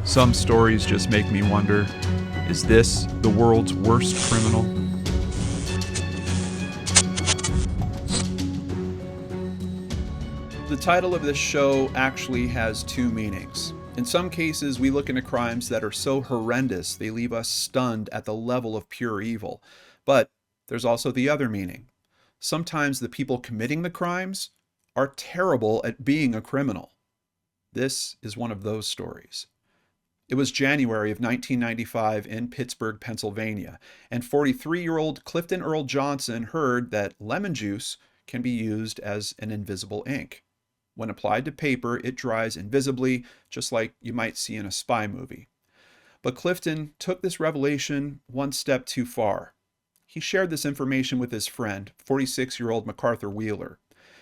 Some stories just make me wonder, is this the world's worst criminal? The title of this show actually has two meanings. In some cases, we look into crimes that are so horrendous they leave us stunned at the level of pure evil. But there's also the other meaning. Sometimes the people committing the crimes are terrible at being a criminal. This is one of those stories. It was January of 1995 in Pittsburgh, Pennsylvania, and 43-year-old Clifton Earl Johnson heard that lemon juice can be used as an invisible ink. When applied to paper, it dries invisibly, just like you might see in a spy movie. But Clifton took this revelation one step too far. He shared this information with his friend, 46-year-old MacArthur Wheeler.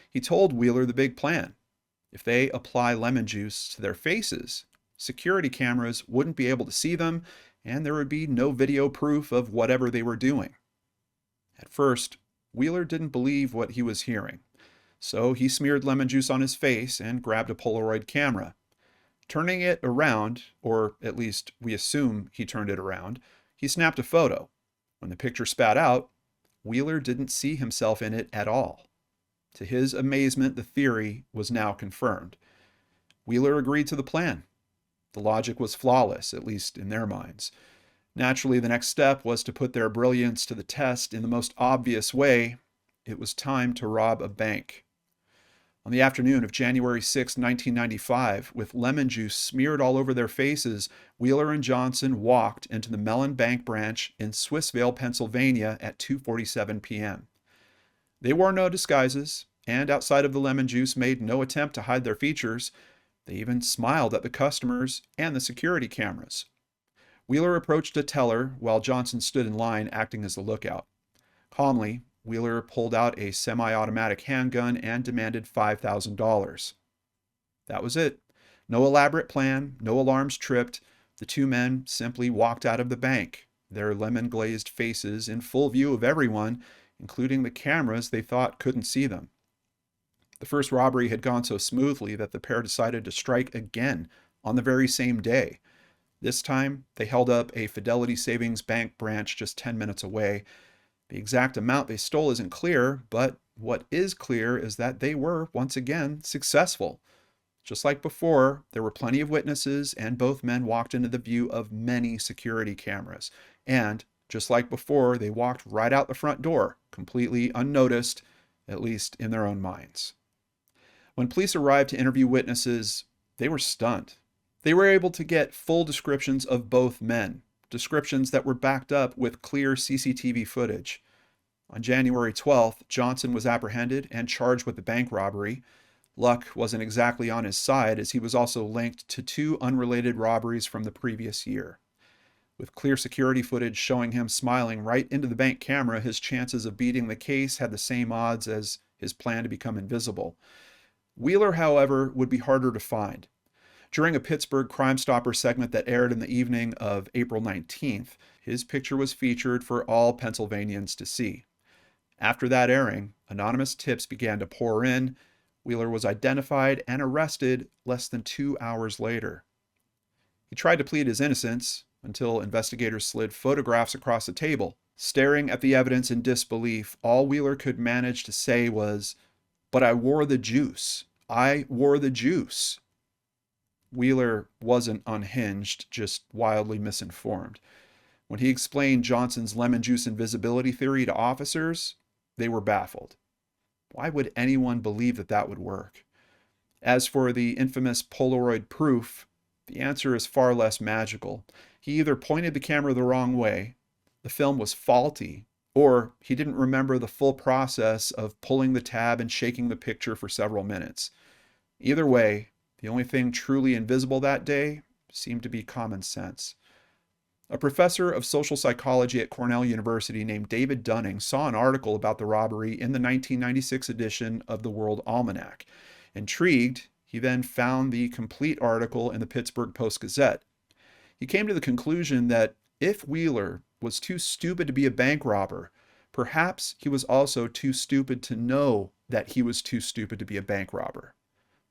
He told Wheeler the big plan. If they apply lemon juice to their faces, security cameras wouldn't be able to see them, and there would be no video proof of whatever they were doing. At first, Wheeler didn't believe what he was hearing, so he smeared lemon juice on his face and grabbed a Polaroid camera. Turning it around, or at least we assume he turned it around, he snapped a photo. When the picture spat out, Wheeler didn't see himself in it at all. To his amazement, the theory was now confirmed. Wheeler agreed to the plan. The logic was flawless, at least in their minds. Naturally, the next step was to put their brilliance to the test in the most obvious way. It was time to rob a bank. On the afternoon of January 6, 1995, with lemon juice smeared all over their faces, Wheeler and Johnson walked into the Mellon Bank branch in Swissvale, Pennsylvania at 2:47 p.m. They wore no disguises, and outside of the lemon juice made no attempt to hide their features. They even smiled at the customers and the security cameras. Wheeler approached a teller while Johnson stood in line acting as the lookout. Calmly, Wheeler pulled out a semi-automatic handgun and demanded $5,000. That was it. No elaborate plan, no alarms tripped. The two men simply walked out of the bank, their lemon-glazed faces in full view of everyone, including the cameras they thought couldn't see them. The first robbery had gone so smoothly that the pair decided to strike again on the very same day. This time, they held up a Fidelity Savings Bank branch just 10 minutes away. The exact amount they stole isn't clear, but what is clear is that they were, once again, successful. Just like before, there were plenty of witnesses, and both men walked into the view of many security cameras. And, just like before, they walked right out the front door, completely unnoticed, at least in their own minds. When police arrived to interview witnesses, they were stunned. They were able to get full descriptions of both men, descriptions that were backed up with clear CCTV footage. On January 12th, Johnson was apprehended and charged with the bank robbery. Luck wasn't exactly on his side, as he was also linked to two unrelated robberies from the previous year. With clear security footage showing him smiling right into the bank camera, his chances of beating the case had the same odds as his plan to become invisible. Wheeler, however, would be harder to find. During a Pittsburgh Crime Stopper segment that aired in the evening of April 19th, his picture was featured for all Pennsylvanians to see. After that airing, anonymous tips began to pour in. Wheeler was identified and arrested less than 2 hours later. He tried to plead his innocence until investigators slid photographs across the table. Staring at the evidence in disbelief, all Wheeler could manage to say was, "But I wore the juice. I wore the juice." Wheeler wasn't unhinged, just wildly misinformed. When he explained Johnson's lemon juice invisibility theory to officers, they were baffled. Why would anyone believe that that would work? As for the infamous Polaroid proof, the answer is far less magical. He either pointed the camera the wrong way, the film was faulty, or he didn't remember the full process of pulling the tab and shaking the picture for several minutes. Either way, the only thing truly invisible that day seemed to be common sense. A professor of social psychology at Cornell University named David Dunning saw an article about the robbery in the 1996 edition of the World Almanac. Intrigued, he then found the complete article in the Pittsburgh Post-Gazette. He came to the conclusion that if Wheeler was too stupid to be a bank robber, perhaps he was also too stupid to know that he was too stupid to be a bank robber.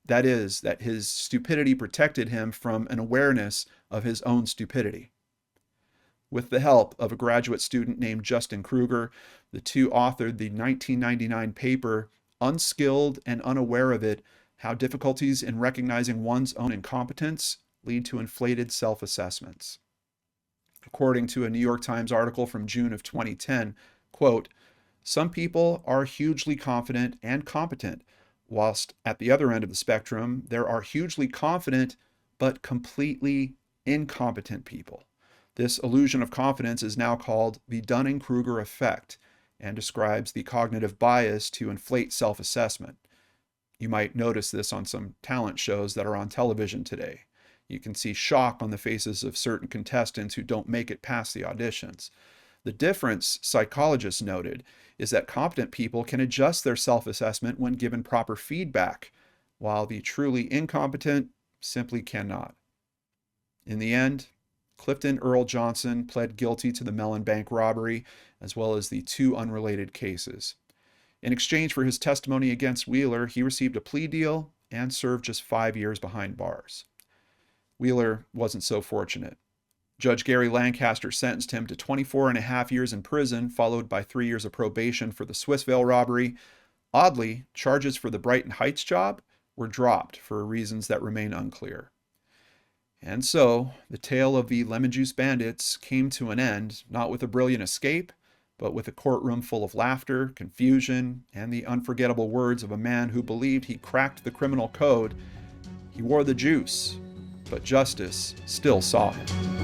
That is, that his stupidity protected him from an awareness of his own stupidity. With the help of a graduate student named Dunning-Kruger, the two authored the 1999 paper, Unskilled and Unaware of It, How Difficulties in Recognizing One's Own Incompetence Lead to Inflated Self-Assessments. According to a New York Times article from June of 2010, quote, some people are hugely confident and competent, whilst at the other end of the spectrum, there are hugely confident but completely incompetent people. This illusion of confidence is now called the Dunning-Kruger effect and describes the cognitive bias to inflate self-assessment. You might notice this on some talent shows that are on television today. You can see shock on the faces of certain contestants who don't make it past the auditions. The difference, psychologists noted, is that competent people can adjust their self-assessment when given proper feedback, while the truly incompetent simply cannot. In the end, Clifton Earl Johnson pled guilty to the Mellon Bank robbery, as well as the two unrelated cases. In exchange for his testimony against Wheeler, he received a plea deal and served just 5 years behind bars. Wheeler wasn't so fortunate. Judge Gary Lancaster sentenced him to 24 and a half years in prison, followed by 3 years of probation for the Swissvale robbery. Oddly, charges for the Brighton Heights job were dropped for reasons that remain unclear. And so, the tale of the Lemon Juice Bandits came to an end, not with a brilliant escape, but with a courtroom full of laughter, confusion, and the unforgettable words of a man who believed he cracked the criminal code. He wore the juice, but justice still saw him.